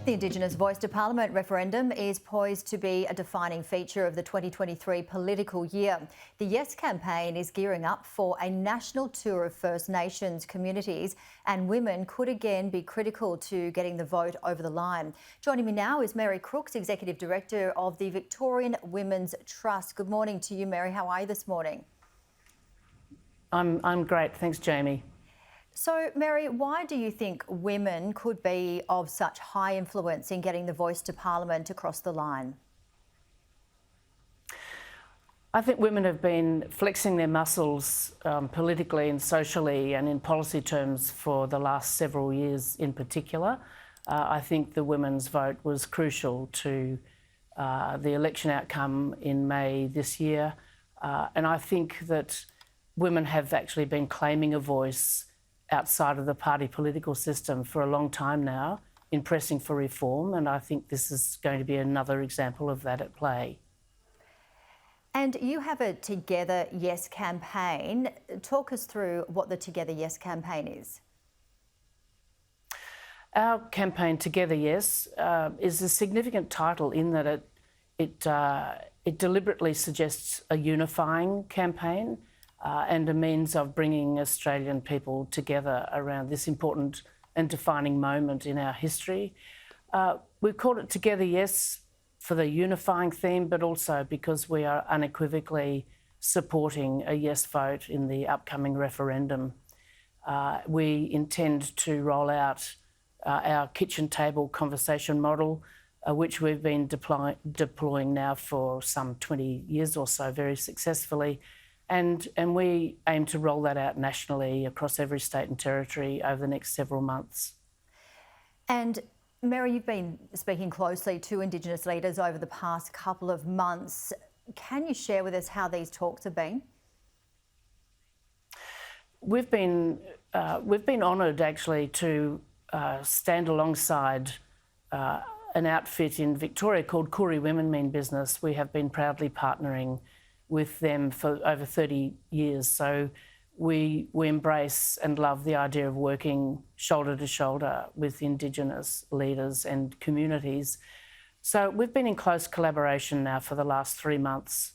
The Indigenous Voice to Parliament referendum is poised to be a defining feature of the 2023 political year. The Yes campaign is gearing up for a national tour of First Nations communities, and women could again be critical to getting the vote over the line. Joining me now is Mary Crooks, Executive Director of the Victorian Women's Trust. Good morning to you, Mary. How are you this morning? I'm great, thanks, Jamie. So, Mary, why do you think women could be of such high influence in getting the voice to Parliament across the line? I think women have been flexing their muscles politically and socially and in policy terms for the last several years in particular. I think the women's vote was crucial to the election outcome in May this year. And I think that women have actually been claiming a voice outside of the party political system for a long time now, in pressing for reform, and I think this is going to be another example of that at play. And you have a Together Yes campaign. Talk us through what the Together Yes campaign is. Our campaign, Together Yes, is a significant title in that it deliberately suggests a unifying campaign and a means of bringing Australian people together around this important and defining moment in our history. We've called it Together Yes for the unifying theme, but also because we are unequivocally supporting a yes vote in the upcoming referendum. We intend to roll out our kitchen table conversation model, which we've been deploying now for some 20 years or so very successfully. And we aim to roll that out nationally across every state and territory over the next several months. And Mary, you've been speaking closely to Indigenous leaders over the past couple of months. Can you share with us how these talks have been? We've been honoured actually to stand alongside an outfit in Victoria called Koori Women Mean Business. We have been proudly partnering with them for over 30 years. So we embrace and love the idea of working shoulder to shoulder with Indigenous leaders and communities. So we've been in close collaboration now for the last 3 months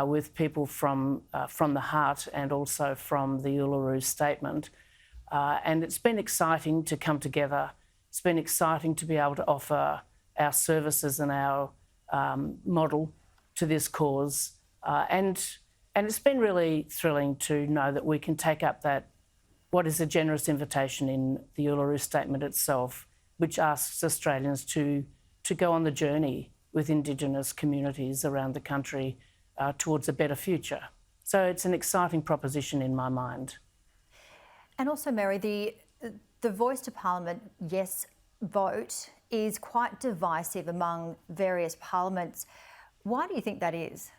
with people from the heart and also from the Uluru Statement. And it's been exciting to come together. It's been exciting to be able to offer our services and our model to this cause. And it's been really thrilling to know that we can take up that, what is a generous invitation in the Uluru Statement itself, which asks Australians to go on the journey with Indigenous communities around the country towards a better future. So it's an exciting proposition in my mind. And also, Mary, the Voice to Parliament Yes vote is quite divisive among various parliaments. Why do you think that is?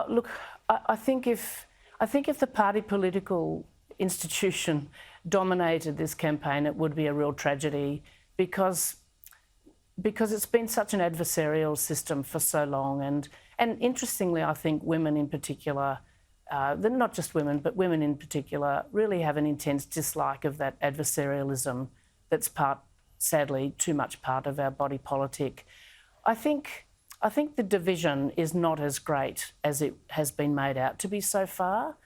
Look, I think if the party political institution dominated this campaign, it would be a real tragedy because it's been such an adversarial system for so long. And interestingly, I think women in particular, not just women, but women in particular, really have an intense dislike of that adversarialism that's sadly, too much part of our body politic. I think the division is not as great as it has been made out to be so far.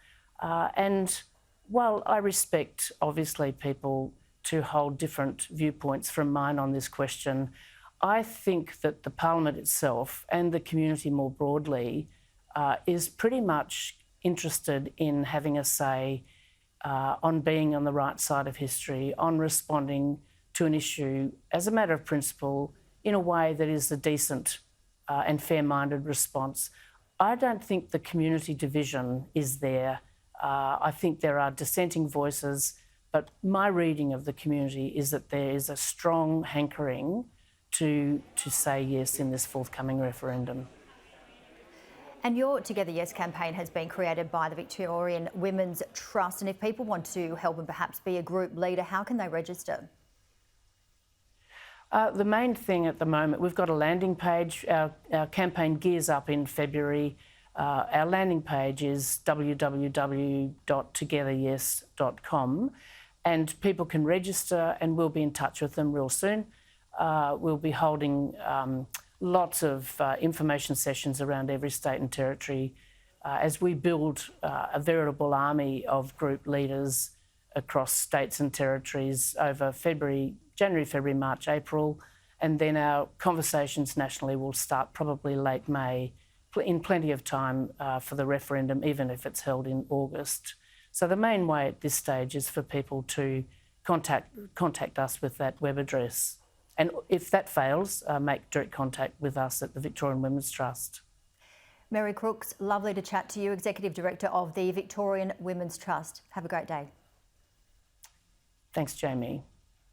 And while I respect, obviously, people to hold different viewpoints from mine on this question, I think that the Parliament itself and the community more broadly is pretty much interested in having a say on being on the right side of history, on responding to an issue as a matter of principle in a way that is a decent and fair-minded response. I don't think the community division is there. I think there are dissenting voices, but my reading of the community is that there is a strong hankering to say yes in this forthcoming referendum. And your Together Yes campaign has been created by the Victorian Women's Trust, and if people want to help and perhaps be a group leader, how can they register? The main thing at the moment, we've got a landing page. Our campaign gears up in February. Our landing page is www.togetheryes.com. and people can register, and we'll be in touch with them real soon. We'll be holding lots of information sessions around every state and territory as we build a veritable army of group leaders across states and territories over January, February, March, April, and then our conversations nationally will start probably late May, in plenty of time for the referendum, even if it's held in August. So the main way at this stage is for people to contact us with that web address. And if that fails, make direct contact with us at the Victorian Women's Trust. Mary Crooks, lovely to chat to you, Executive Director of the Victorian Women's Trust. Have a great day. Thanks, Jamie.